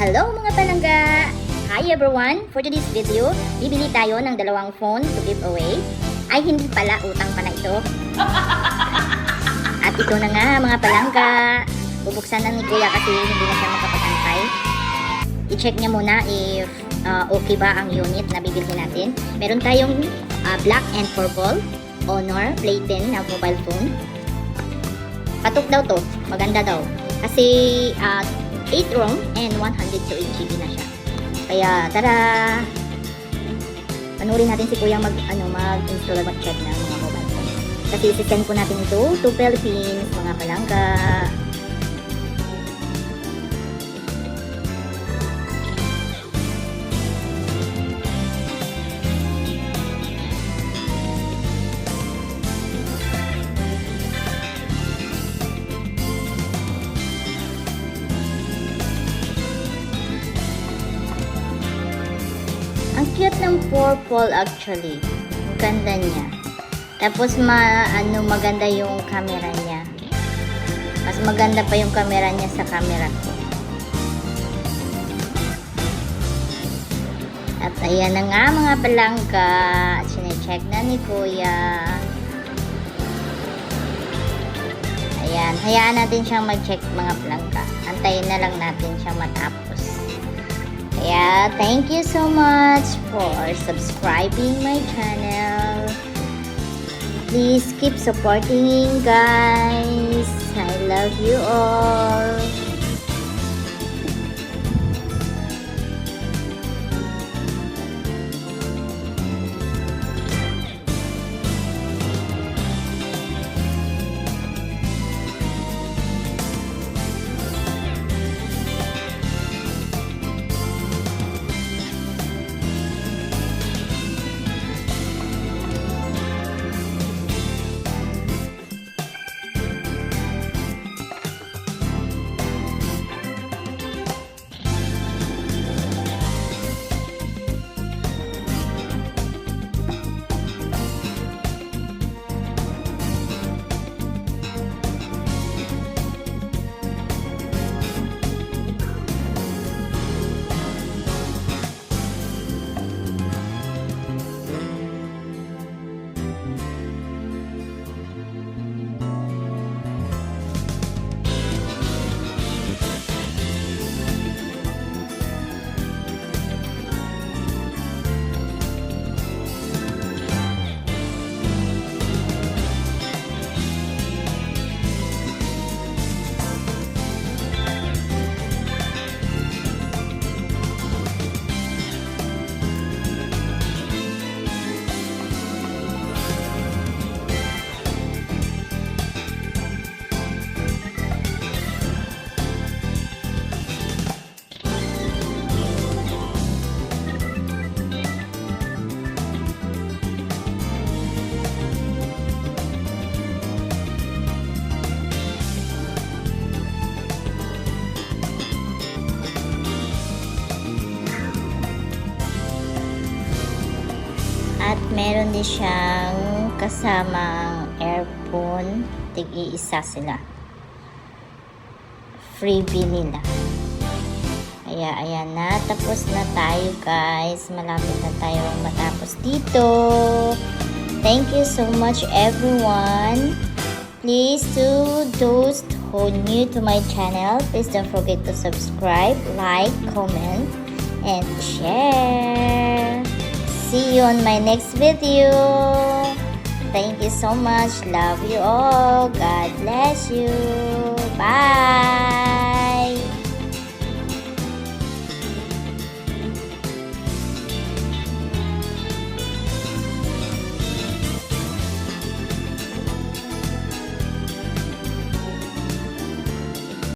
Hello mga palangga! Hi everyone! For today's video, bibili tayo ng dalawang phone to give away. Ay hindi pala, utang pala ito. At ito na nga mga palangga. Bubuksan na ni Kuya kasi hindi na siya makapag-antay. I-check niya muna if okay ba ang unit na bibili natin. Meron tayong black and purple Honor Play 10 na mobile phone. Patok daw to, maganda daw. Kasi 8 ROM and 128 GB na siya. Kaya tara, panurin natin si Kuya mag-install at mag-check ng mga mobile phone. Kasi isisend ko natin ito to Philippines, mga palangga. Ang cute ng purple actually. Ang ganda niya. Tapos maganda yung camera niya. Mas maganda pa yung camera niya sa camera ko. At ayan na nga mga palangga. Sine-check na ni Kuya. Ayan. Hayaan natin siyang mag-check mga palangga. Antayin na lang natin siyang matapos. Yeah, thank you so much for subscribing my channel. Please keep supporting, guys. I love you all. At meron din siyang kasamang earphone. Tig-iisa sila. Freebie nila. Kaya ayan na. Tapos na tayo guys. Malapit na tayo matapos dito. Thank you so much everyone. Please to those who new to my channel, please don't forget to subscribe, like, comment, and share. See you on my next video. Thank you so much. Love you all. God bless you. Bye.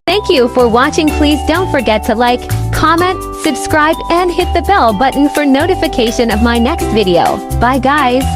Thank you for watching. Please don't forget to like, comment, subscribe, and hit the bell button for notification of my next video. Bye guys!